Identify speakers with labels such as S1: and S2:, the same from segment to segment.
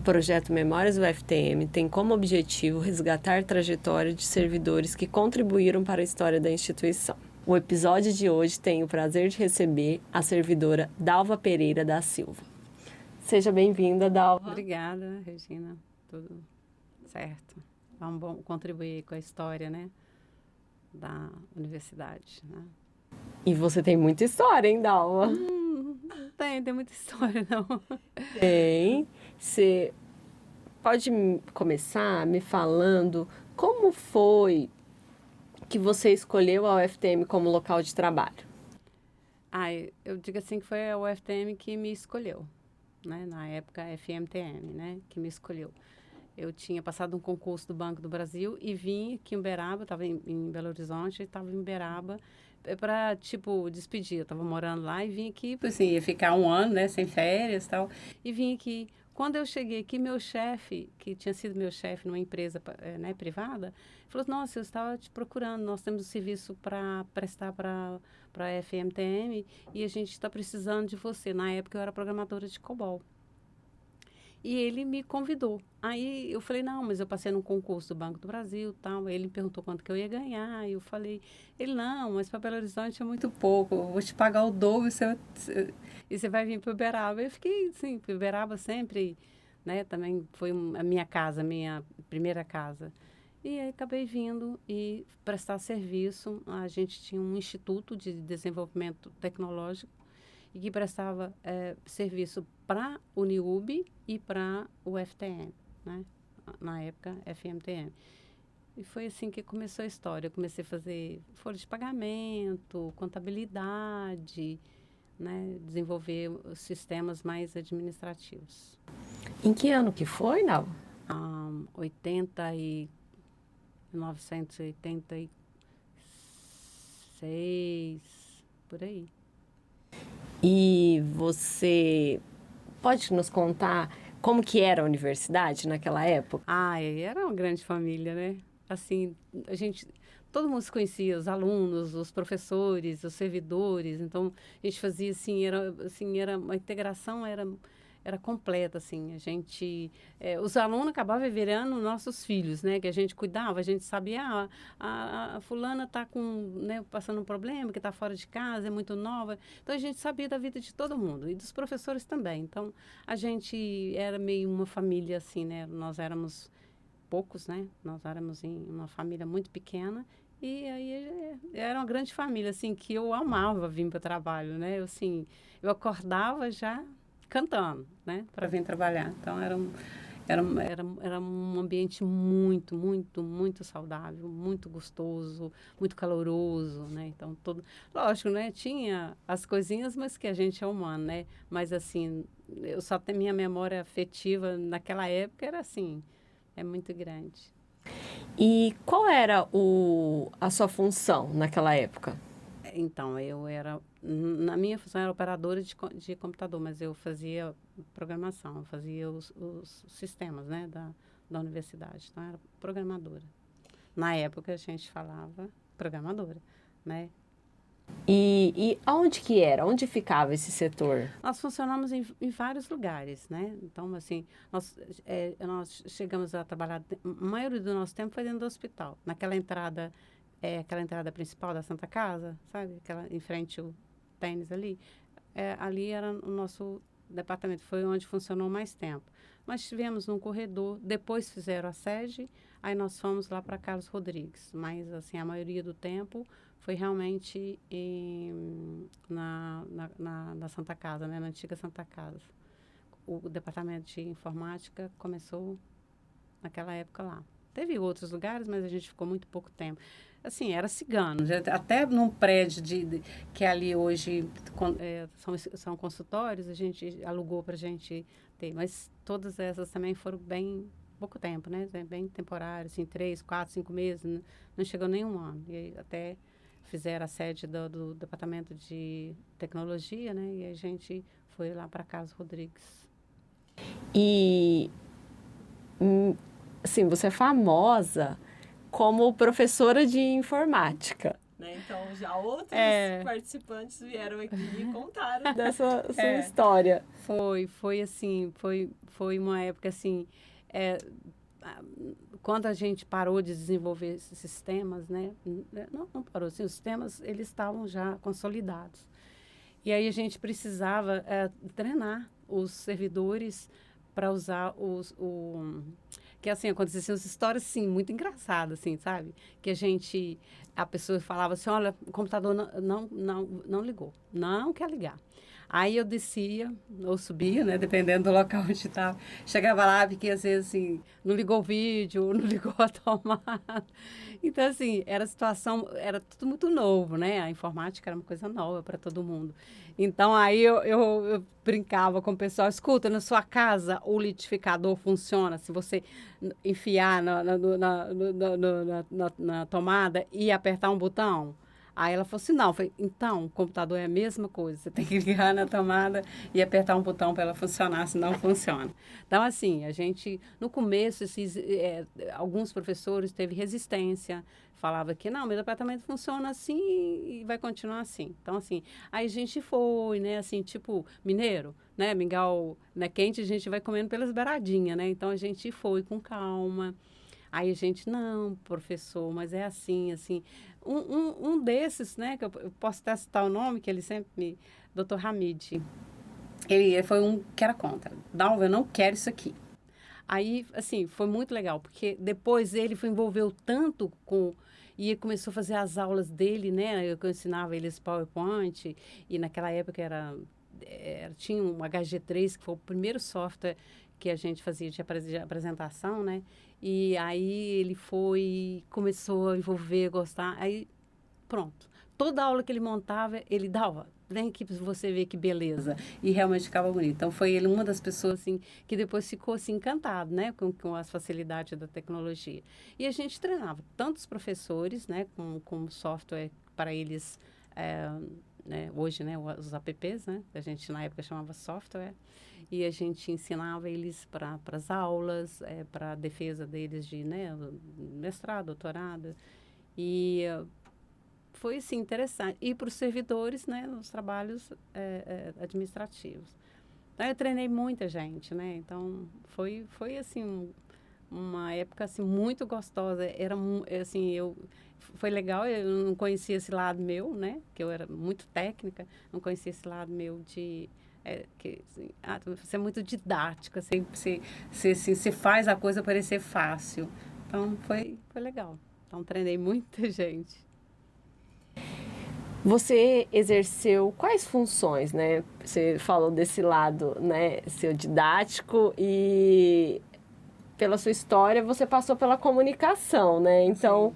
S1: projeto Memórias UFTM tem como objetivo resgatar a trajetória de servidores que contribuíram para a história da instituição. O episódio de hoje tem o prazer de receber a servidora Dalva Pereira da Silva. Seja bem-vinda, Dalva.
S2: Obrigada, Regina. Tudo certo. Vamos contribuir com a história, né, da universidade, né?
S1: E você tem muita história, hein, Dalva?
S2: Tem muita história, não.
S1: Tem. Você pode começar me falando como foi que você escolheu a UFTM como local de trabalho?
S2: Eu digo assim que foi a UFTM que me escolheu, né? Na época, FMTM, né? Que me escolheu. Eu tinha passado um concurso do Banco do Brasil e vim aqui em Uberaba, estava em Belo Horizonte, estava em Uberaba para, tipo, despedir. Eu estava morando lá e vim aqui, assim, ia ficar um ano, né, sem férias e tal, e vim aqui. Quando eu cheguei aqui, meu chefe, que tinha sido meu chefe numa empresa né, privada, falou, nossa, eu estava te procurando, nós temos um serviço para prestar para a FMTM e a gente está precisando de você. Na época, eu era programadora de COBOL. E ele me convidou. Aí eu falei, não, mas eu passei num concurso do Banco do Brasil e tal. Aí ele me perguntou quanto que eu ia ganhar. Aí eu falei, ele, não, mas para Belo Horizonte é muito pouco. Eu vou te pagar o dobro e você vai vir para Uberaba. Eu fiquei, assim, para Uberaba sempre, né? Também foi a minha casa, a minha primeira casa. E aí acabei vindo e prestar serviço. A gente tinha um instituto de desenvolvimento tecnológico e que prestava serviço para o Uniub e para o FTM, né? Na época, FMTM. E foi assim que começou a história. Eu comecei a fazer folha de pagamento, contabilidade, né? Desenvolver os sistemas mais administrativos.
S1: Em que ano que foi, Dalva?
S2: 1986, por aí.
S1: E você pode nos contar como que era a universidade naquela época?
S2: Era uma grande família, né? Assim, todo mundo se conhecia, os alunos, os professores, os servidores. Então, a gente fazia era uma integração era completa, assim. Os alunos acabavam virando nossos filhos, né? Que a gente cuidava, a gente sabia, a fulana está né, passando um problema, que está fora de casa, é muito nova. Então, a gente sabia da vida de todo mundo e dos professores também. Então, a gente era meio uma família, assim, né? Nós éramos poucos, né? Nós éramos em uma família muito pequena e aí era uma grande família, assim, que eu amava vir para o trabalho, né? Eu acordava já cantando, né? Para vir trabalhar. Então, era um ambiente muito, muito, muito saudável, muito gostoso, muito caloroso, né? Então, lógico, né? Tinha as coisinhas, mas que a gente é humano, né? Mas, assim, eu só tenho minha memória afetiva naquela época, era assim, é muito grande.
S1: E qual era a sua função naquela época?
S2: Então, na minha função era operadora de computador, mas eu fazia programação, eu fazia os sistemas, né, da universidade. Então, eu era programadora. Na época, a gente falava programadora, né?
S1: E aonde que era? Onde ficava esse setor?
S2: Nós funcionamos em vários lugares, né? Então, assim, nós chegamos a trabalhar, a maioria do nosso tempo foi dentro do hospital, aquela entrada principal da Santa Casa, sabe? Aquela em frente ao tênis ali. Ali era o nosso departamento, foi onde funcionou mais tempo. Mas estivemos num corredor, depois fizeram a sede, aí nós fomos lá para Carlos Rodrigues. Mas, assim, a maioria do tempo foi realmente na Santa Casa, né? Na antiga Santa Casa. O departamento de informática começou naquela época lá. Teve outros lugares, mas a gente ficou muito pouco tempo. Assim, era cigano. Até num prédio que ali hoje são consultórios, a gente alugou para a gente ter. Mas todas essas também foram bem pouco tempo, né? Bem temporário, assim, 3, 4, 5 meses. Não chegou nem um ano. E aí, até fizeram a sede do Departamento de Tecnologia, né? E a gente foi lá para Carlos Rodrigues.
S1: E assim, você é famosa como professora de informática. né? Então, já outros participantes vieram aqui e contaram dessa sua história.
S2: Foi assim, foi uma época assim, quando a gente parou de desenvolver esses sistemas, né? Não parou, assim, os sistemas, eles estavam já consolidados. E aí a gente precisava treinar os servidores para usar que assim, aconteciam as histórias, sim, muito engraçadas, assim, sabe? Que a pessoa falava assim, olha, o computador não ligou, não quer ligar. Aí eu descia, ou subia, né, dependendo do local onde estava. Chegava lá, porque às vezes, assim, não ligou o vídeo, não ligou a tomada. Então, assim, era tudo muito novo, né? A informática era uma coisa nova para todo mundo. Então, aí eu brincava com o pessoal, escuta, na sua casa o liquidificador funciona, se você enfiar na tomada e apertar um botão? Aí ela falou assim, não. Eu falei, então, o computador é a mesma coisa. Você tem que ligar na tomada e apertar um botão para ela funcionar, senão funciona. Então, assim, no começo, alguns professores teve resistência, falava que, não, meu departamento funciona assim e vai continuar assim. Então, assim, aí a gente foi, né, assim, tipo, mineiro, né, mingau, né, quente, a gente vai comendo pelas beiradinhas, né? Então, a gente foi com calma. Aí a gente, não, professor, mas é assim, assim. Um desses, né, que eu posso até citar o nome, que ele sempre me... Dr. Hamid. Ele foi um que era contra. Não, eu não quero isso aqui. Aí, assim, foi muito legal, porque depois ele foi envolveu tanto com... E ele começou a fazer as aulas dele, né? Eu ensinava eles PowerPoint, e naquela época tinha um HG3, que foi o primeiro software que a gente fazia de apresentação, né? E aí ele começou a envolver, gostar, aí pronto. Toda aula que ele montava, ele dava. Vem aqui para você ver que beleza. E realmente ficava bonito. Então, foi ele uma das pessoas, assim, que depois ficou, assim, encantado, né? Com as facilidades da tecnologia. E a gente treinava tantos professores, né? Com software para eles, né? Hoje, né? Os apps, né? A gente, na época, chamava software. E a gente ensinava eles para as aulas, para a defesa deles de, né? Mestrado, doutorado. E foi, sim, interessante. E para os servidores, né, nos trabalhos administrativos. Então, eu treinei muita gente, né? Então, foi assim, uma época, assim, muito gostosa. Assim, foi legal, eu não conhecia esse lado meu, né? Que eu era muito técnica, não conhecia esse lado meu assim, você é muito didática, você faz a coisa parecer fácil. Então, foi legal. Então, treinei muita gente.
S1: Você exerceu quais funções, né? Você falou desse lado, né, seu didático e pela sua história você passou pela comunicação, né? Então,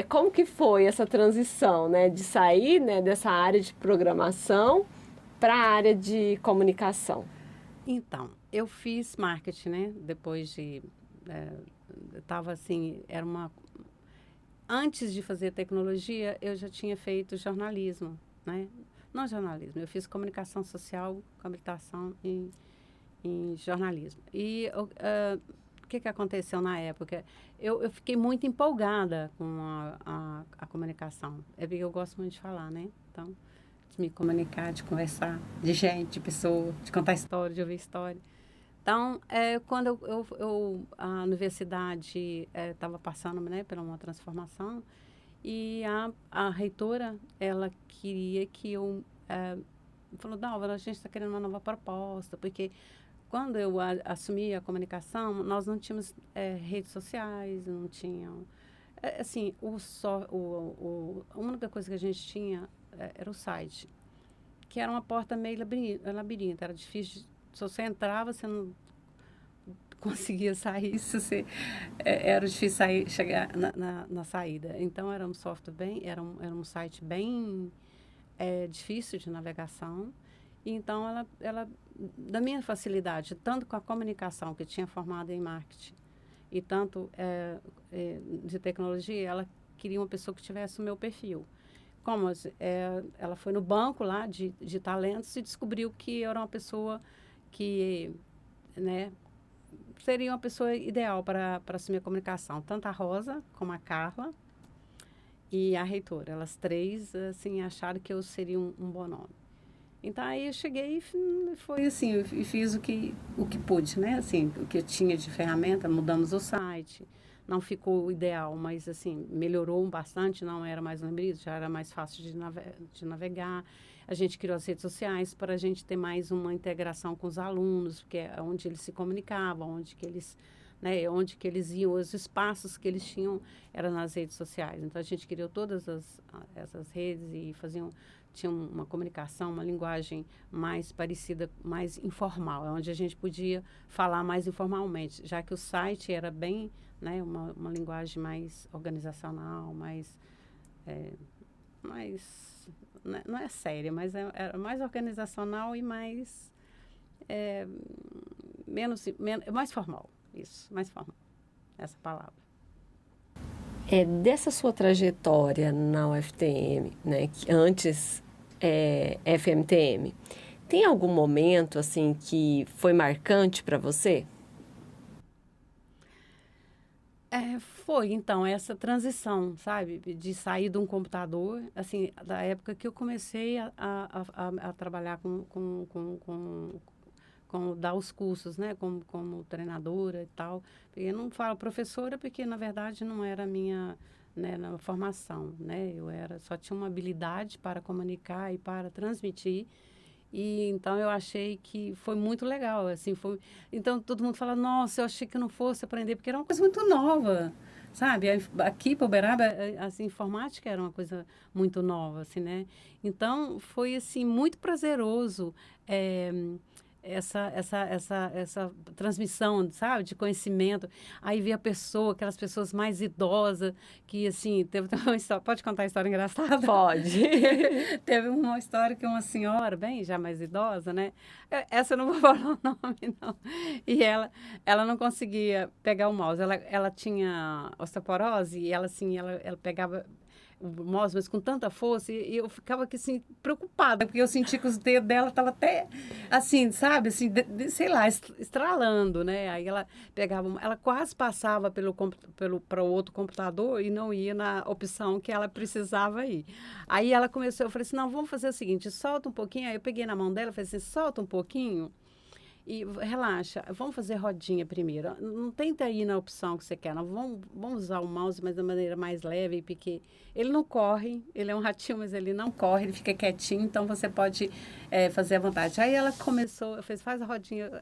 S1: como que foi essa transição, né, de sair, né, dessa área de programação para a área de comunicação?
S2: Então, eu fiz marketing, né? Depois estava assim, antes de fazer tecnologia, eu já tinha feito jornalismo, né? Não jornalismo, eu fiz comunicação social, com habilitação em jornalismo. E o que aconteceu na época? Eu fiquei muito empolgada com a comunicação. É porque eu gosto muito de falar, né? Então, de me comunicar, de conversar, de gente, de pessoa, de contar história, de ouvir história. Então, quando a universidade estava passando, né, por uma transformação, e a reitora, ela queria que falou, Dalva, a gente está querendo uma nova proposta, porque quando eu assumi a comunicação, nós não tínhamos redes sociais, não tinham... assim, a única coisa que a gente tinha era o site, que era uma porta meio labirinto, era difícil. Se você entrava, você não conseguia sair, era difícil chegar na saída. Então, era um software era um site bem difícil de navegação. E, então, da minha facilidade, tanto com a comunicação, que tinha formado em marketing, e tanto de tecnologia, ela queria uma pessoa que tivesse o meu perfil. Como ela foi no banco lá de talentos e descobriu que eu era uma pessoa que, né, seria uma pessoa ideal para assumir a comunicação, tanto a Rosa como a Carla. e a reitora. Elas três, assim, acharam que eu seria um bom nome. Então, aí eu cheguei e foi assim, eu fiz o que pude, né? Assim, o que eu tinha de ferramenta, mudamos o site. Não ficou o ideal, mas, assim, melhorou bastante, não era mais lembrado, já era mais fácil de navegar. A gente criou as redes sociais para a gente ter mais uma integração com os alunos, porque é onde eles se comunicavam, onde que eles, né, onde que eles iam, os espaços que eles tinham eram nas redes sociais. Então, a gente criou todas essas redes e tinha uma comunicação, uma linguagem mais parecida, mais informal, onde a gente podia falar mais informalmente, já que o site era bem, né, uma linguagem mais organizacional, mais não é séria, mas é mais organizacional e é, mais formal, isso, mais formal, essa palavra.
S1: Dessa sua trajetória na UFTM, né, que antes FMTM, tem algum momento assim que foi marcante para você?
S2: Foi, então, essa transição, sabe, de sair de um computador, assim, da época que eu comecei a trabalhar com dar os cursos, né, como treinadora e tal. Eu não falo professora porque, na verdade, não era a minha, né, na formação, né, só tinha uma habilidade para comunicar e para transmitir, e então eu achei que foi muito legal, assim, então todo mundo fala, nossa, eu achei que eu não fosse aprender, porque era uma coisa muito nova, sabe? Aqui para Uberaba, assim, informática era uma coisa muito nova, assim, né? Então foi assim muito prazeroso essa transmissão, sabe, de conhecimento. Aí vê a pessoa, aquelas pessoas mais idosas, que assim, teve uma história, pode contar a história engraçada?
S1: Pode.
S2: Teve uma história que uma senhora, bem já mais idosa, né? Essa eu não vou falar o nome, não. E ela não conseguia pegar o mouse. Ela tinha osteoporose e ela, assim, ela pegava o mouse, mas com tanta força, e eu ficava aqui, assim, preocupada, porque eu sentia que os dedos dela estavam até, assim, sabe, assim, sei lá, estralando, né? Aí ela pegava, ela quase passava para o outro computador e não ia na opção que ela precisava ir. Aí ela começou, eu falei assim, não, vamos fazer o seguinte, solta um pouquinho, aí eu peguei na mão dela, falei assim, solta um pouquinho, e relaxa, vamos fazer rodinha primeiro. Não tenta ir na opção que você quer, não. Vamos usar o mouse, mas da maneira mais leve, porque ele não corre, ele é um ratinho, mas ele não corre, ele fica quietinho, então você pode fazer à vontade. Aí ela começou, eu fiz, faz a rodinha,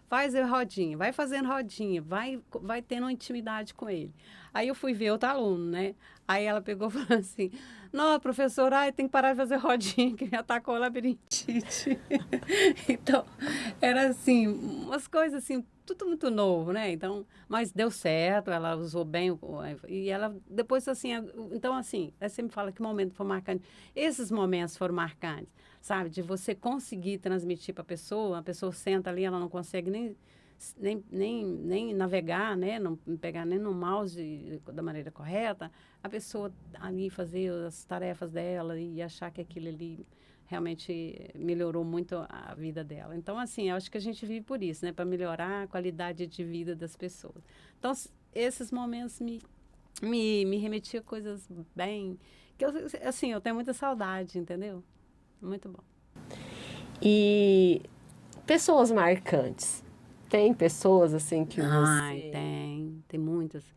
S2: faz a rodinha, vai fazendo rodinha, vai tendo uma intimidade com ele. Aí eu fui ver outro aluno, né? Aí ela pegou e falou assim, não, professora, ai, tem que parar de fazer rodinha, que já tá com labirintite. Então, era assim, umas coisas assim, tudo muito novo, né? Então, mas deu certo, ela usou bem, e ela depois assim, então assim, aí você me fala que momento foi marcante. Esses momentos foram marcantes, sabe? De você conseguir transmitir para a pessoa senta ali, ela não consegue nem navegar, né? Não pegar nem no mouse da maneira correta, a pessoa ali fazer as tarefas dela e achar que aquilo ali realmente melhorou muito a vida dela. Então, assim, eu acho que a gente vive por isso, né? Para melhorar a qualidade de vida das pessoas. Então, esses momentos me remetiam a coisas bem... que eu, assim, eu tenho muita saudade, entendeu? Muito bom.
S1: E pessoas marcantes. Tem pessoas assim que
S2: Ai,
S1: você...
S2: tem muitas.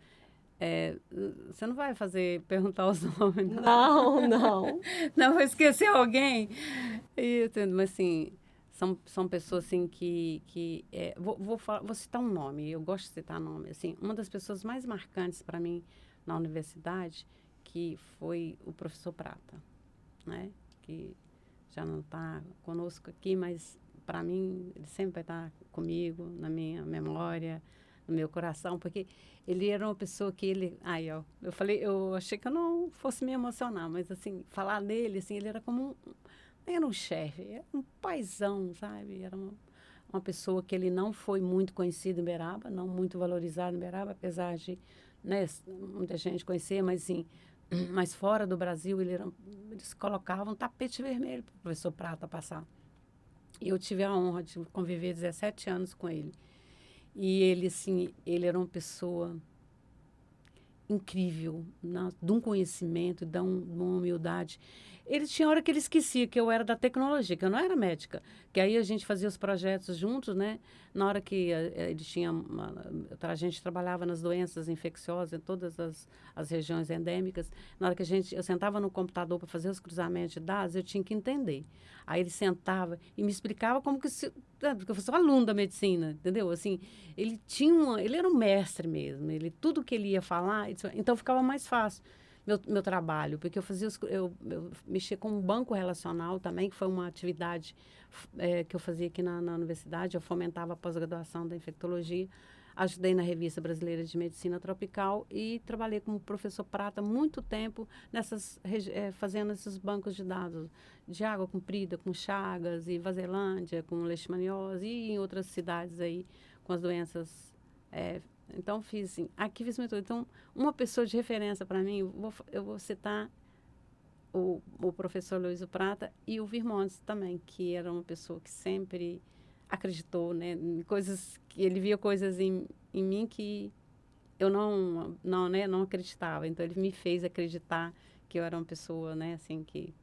S2: Você não vai perguntar os nomes, não?
S1: Não, não.
S2: Não, vou esquecer alguém. Mas assim, são pessoas assim vou citar um nome, eu gosto de citar nome. Assim, uma das pessoas mais marcantes para mim na universidade, que foi o professor Prata, né? Que já não está conosco aqui, mas para mim ele sempre vai estar comigo, na minha memória, no meu coração, porque ele era uma pessoa que aí ó, eu achei que eu não fosse me emocionar, mas assim, falar dele, assim, ele era como era um chefe, era um paizão, sabe? Era uma pessoa que ele não foi muito conhecido em Beraba, não muito valorizado em Beraba, apesar de, né, muita gente conhecer, mas assim, mas fora do Brasil, eles colocavam um tapete vermelho para o professor Prata passar. E eu tive a honra de conviver 17 anos com ele. E ele, assim, ele era uma pessoa incrível, de um conhecimento, de uma humildade. Ele tinha hora que ele esquecia que eu era da tecnologia, que eu não era médica. Que aí a gente fazia os projetos juntos, né? Na hora que ele tinha... a gente trabalhava nas doenças infecciosas, em todas as regiões endêmicas. Na hora que eu sentava no computador para fazer os cruzamentos de dados, eu tinha que entender. Aí ele sentava e me explicava como que... porque eu sou aluno da medicina, entendeu? Assim, ele era um mestre mesmo. Tudo que ele ia falar, então ficava mais fácil. Meu trabalho, porque eu mexia com um banco relacional também, que foi uma atividade que eu fazia aqui na universidade. Eu fomentava a pós-graduação da infectologia, ajudei na Revista Brasileira de Medicina Tropical e trabalhei como professor Prata muito tempo fazendo esses bancos de dados de água comprida, com Chagas e Vaselândia, com leishmaniose e em outras cidades aí com as doenças. Então, fiz assim, aqui fiz muito. Então, uma pessoa de referência para mim, eu vou citar o professor Luiz Prata e o Virmontes também, que era uma pessoa que sempre acreditou, né, em coisas, que ele via coisas em mim que eu não acreditava. Então, ele me fez acreditar que eu era uma pessoa, né, assim, que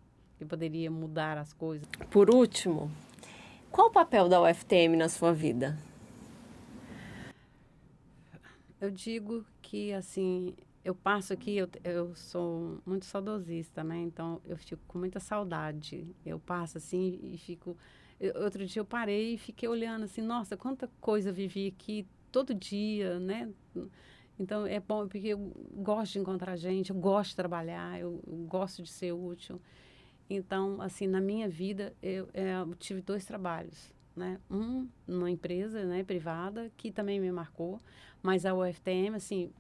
S2: poderia mudar as coisas.
S1: Por último, qual o papel da UFTM na sua vida?
S2: Eu digo que, assim, eu passo aqui, eu sou muito saudosista, né? Então, eu fico com muita saudade. Eu passo, assim, e fico... outro dia eu parei e fiquei olhando, assim, nossa, quanta coisa eu vivi aqui todo dia, né? Então, é bom, porque eu gosto de encontrar gente, eu gosto de trabalhar, eu gosto de ser útil. Então, assim, na minha vida, eu tive 2 trabalhos, né? Um, numa empresa, né, privada, que também me marcou, mas a UFTM, assim,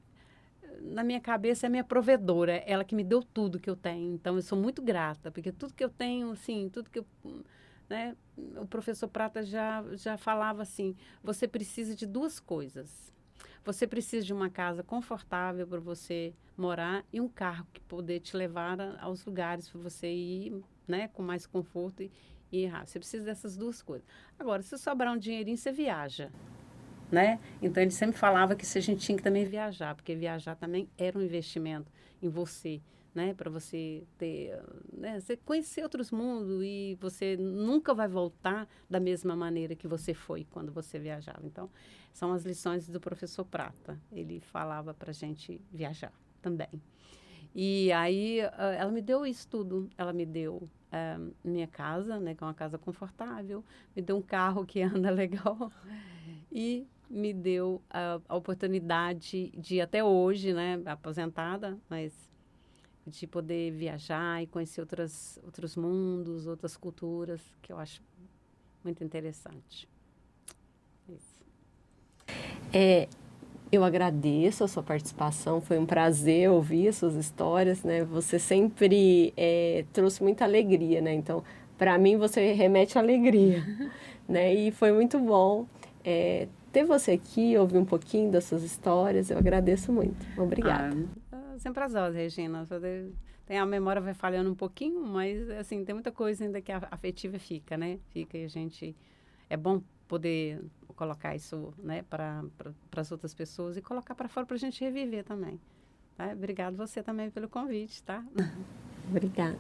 S2: na minha cabeça é minha provedora, é ela que me deu tudo que eu tenho. Então, eu sou muito grata, porque tudo que eu tenho, assim, tudo que eu... né, o professor Prata já falava assim, você precisa de 2 coisas. Você precisa de uma casa confortável para você morar e um carro que poder te levar aos lugares para você ir, né, com mais conforto e rápido. Você precisa dessas 2 coisas. Agora, se sobrar um dinheirinho, você viaja, né? Então, ele sempre falava que a gente tinha que também viajar, porque viajar também era um investimento em você, né? Para você ter, né? Você conhecer outros mundos e você nunca vai voltar da mesma maneira que você foi quando você viajava. Então, são as lições do professor Prata. Ele falava para a gente viajar também. E aí, ela me deu isso tudo. Ela me deu minha casa, né? Que é uma casa confortável. Me deu um carro que anda legal. E me deu a oportunidade de, até hoje, né? Aposentada, mas de poder viajar e conhecer outros mundos, outras culturas, que eu acho muito interessante. Isso.
S1: Eu agradeço a sua participação, foi um prazer ouvir as suas histórias, né? Você sempre trouxe muita alegria, né? Então, para mim, você remete à alegria, né? E foi muito bom ter você aqui, ouvir um pouquinho das suas histórias. Eu agradeço muito. Obrigada.
S2: Sempre às horas, Regina. A memória vai falhando um pouquinho, mas, assim, tem muita coisa ainda que a afetiva fica, né? Fica e a gente... É bom poder colocar isso, né, para as outras pessoas e colocar para fora para a gente reviver também. Tá? Obrigado você também pelo convite, tá?
S1: Obrigada.